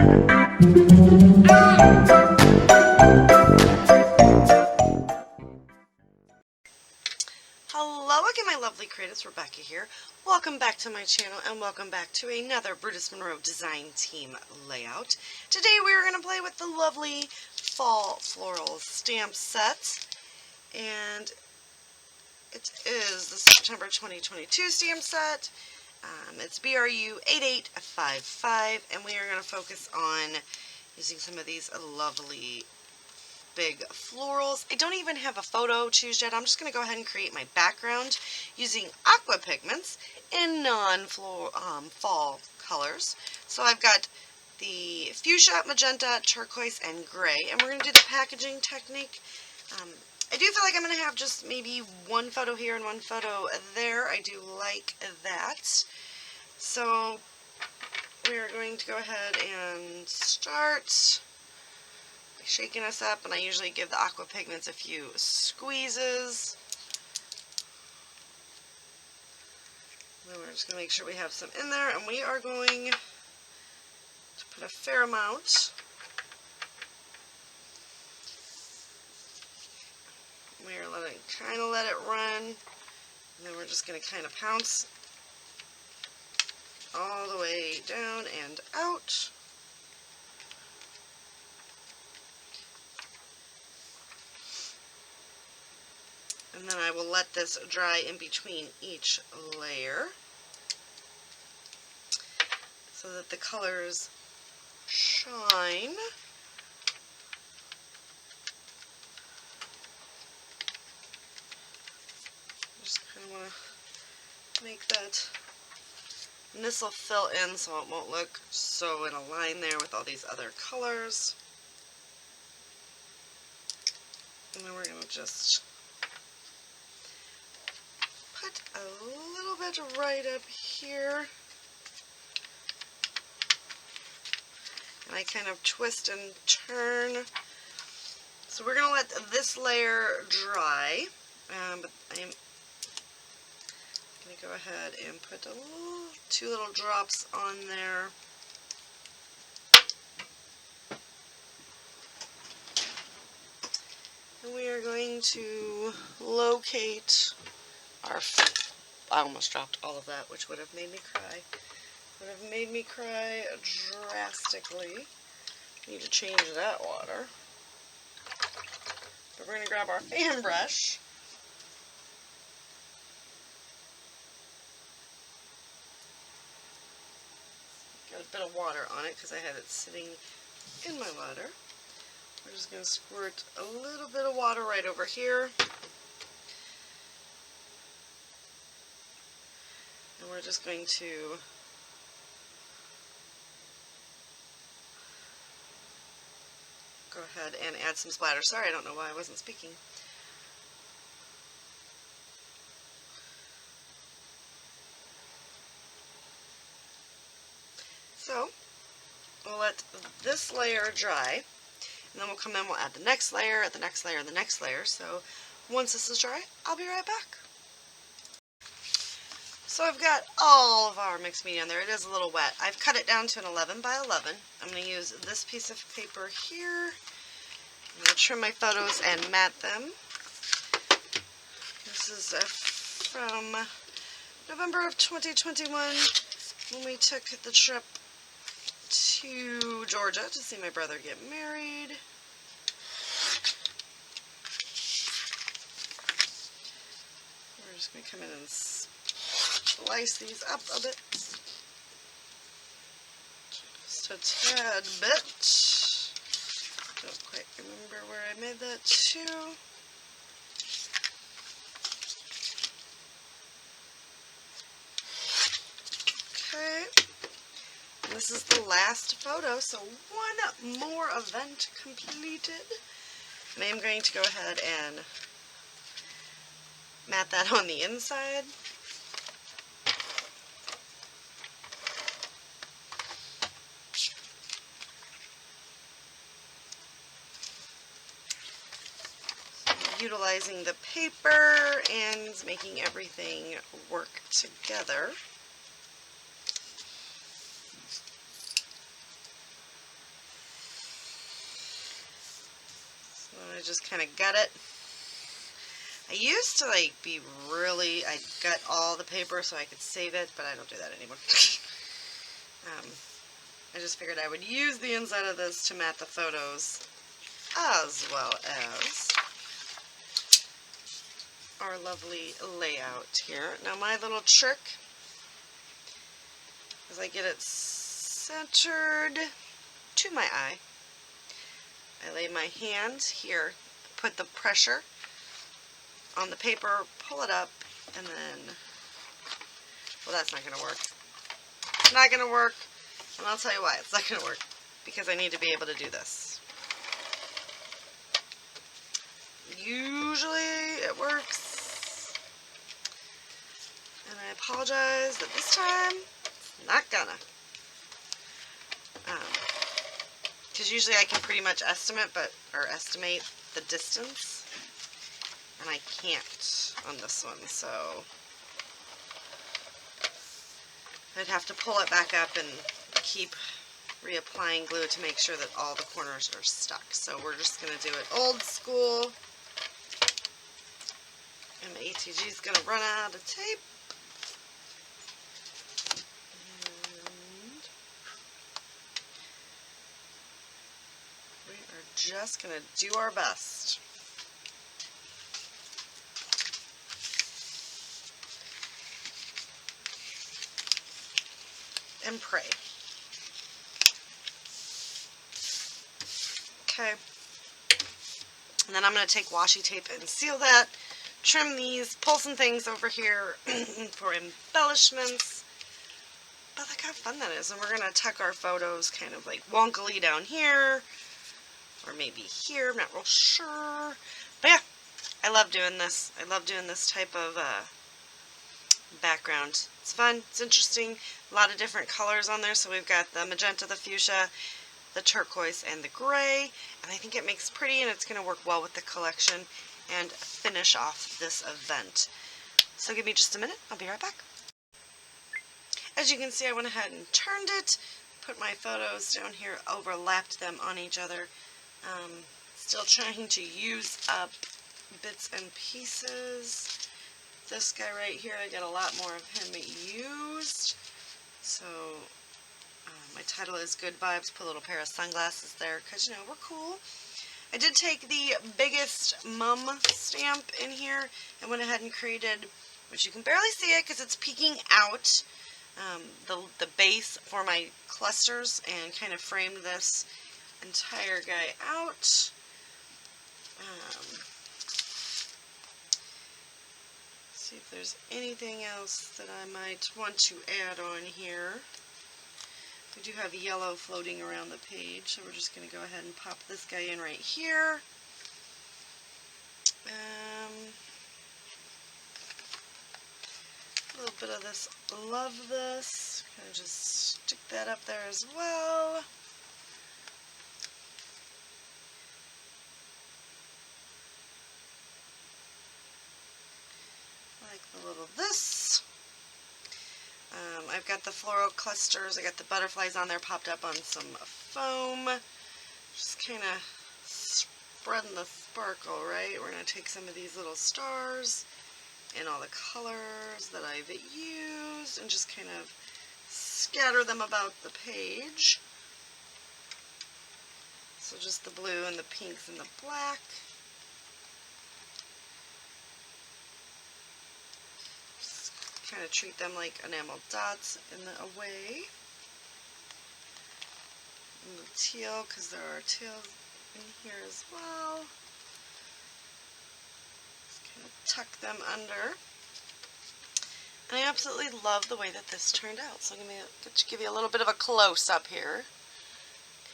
Hello again, my lovely creatives. Rebecca here. Welcome back to my channel and welcome back to another Brutus Monroe design team layout. Today we are going to play with the lovely fall floral stamp set, and it is the September 2022 stamp set. It's BRU 8855, and we are going to focus on using some of these lovely big florals. I don't even have a photo choose yet. I'm just going to go ahead and create my background using aqua pigments in fall colors. So I've got the fuchsia, magenta, turquoise, and gray, and we're going to do the packaging technique. I do feel like I'm going to have just maybe one photo here and one photo there. I do like that. So we are going to go ahead and start shaking us up, and I usually give the aqua pigments a few squeezes. Then we're just going to make sure we have some in there, and we are going to put a fair amount. We are kind of let it run, and then we're just going to kind of pounce all the way down and out. And then I will let this dry in between each layer so that the colors shine. Just kind of want to make that, and this will fill in so it won't look so in a line there with all these other colors. And then we're going to just put a little bit right up here, and I kind of twist and turn. So we're going to let this layer dry, but I'm going to go ahead and put two little drops on there. And we are going to locate our, I almost dropped all of that, which would have made me cry. Would have made me cry drastically. Need to change that water. But we're going to grab our fan brush. Got a bit of water on it because I had it sitting in my water. We're just going to squirt a little bit of water right over here. And we're just going to go ahead and add some splatter. Sorry, I don't know why I wasn't speaking. So we'll let this layer dry, and then we'll come in, we'll add the next layer, the next layer, the next layer. So once this is dry, I'll be right back. So I've got all of our mixed media on there. It is a little wet. I've cut it down to an 11 by 11. I'm going to use this piece of paper here. I'm going to trim my photos and mat them. This is from November of 2021 when we took the trip to Georgia to see my brother get married. We're just going to come in and slice these up a bit, just a tad bit. Don't quite remember where I made that to. Okay, and this is the last photo, so one more event completed. And I am going to go ahead and mat that on the inside. Utilizing the paper and making everything work together. And I just kind of gut it. I used to like I gut all the paper so I could save it, but I don't do that anymore. I just figured I would use the inside of this to mat the photos, as well as our lovely layout here. Now my little trick is I get it centered to my eye. I lay my hand here, put the pressure on the paper, pull it up, and then, well, that's not going to work. It's not going to work, and I'll tell you why it's not going to work. Because I need to be able to do this. Usually it works, and I apologize that this time it's not gonna. Because usually I can pretty much estimate the distance, and I can't on this one, so I'd have to pull it back up and keep reapplying glue to make sure that all the corners are stuck. So we're just going to do it old school, and my ATG is going to run out of tape. And we are just going to do our best. And pray. Okay. And then I'm going to take washi tape and seal that, trim these, pull some things over here for embellishments. But look how fun that is. And we're going to tuck our photos kind of like wonkily down here, or maybe here, I'm not real sure. But yeah, I love doing this. I love doing this type of background. It's fun, it's interesting, a lot of different colors on there. So we've got the magenta, the fuchsia, the turquoise, and the gray, and I think it makes pretty, and it's going to work well with the collection and finish off this event. So give me just a minute, I'll be right back. As you can see, I went ahead and turned it, put my photos down here, overlapped them on each other. Still trying to use up bits and pieces. This guy right here, I got a lot more of him used. So my title is Good Vibes. Put a little pair of sunglasses there because, you know, we're cool. I did take the biggest mum stamp in here and went ahead and created, which you can barely see it because it's peeking out, the base for my clusters, and kind of framed this entire guy out. See if there's anything else that I might want to add on here. We do have yellow floating around the page, so we're just going to go ahead and pop this guy in right here. A little bit of this, love this. Kind of just stick that up there as well. Like the little this. I've got the floral clusters, I got the butterflies on there popped up on some foam. Just kind of spreading the sparkle, right? We're going to take some of these little stars and all the colors that I've used and just kind of scatter them about the page. So just the blue and the pinks and the black. Kind of treat them like enamel dots in the away. And the teal, because there are teals in here as well. Just kind of tuck them under. And I absolutely love the way that this turned out. So I'm going to give you a little bit of a close-up here.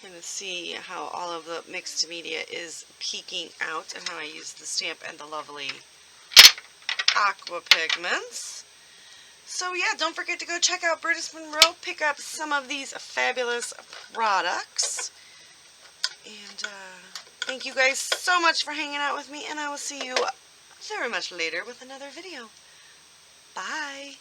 Kind of see how all of the mixed media is peeking out and how I use the stamp and the lovely aqua pigments. So yeah, don't forget to go check out Brutus Monroe, pick up some of these fabulous products. And thank you guys so much for hanging out with me, and I will see you very much later with another video. Bye!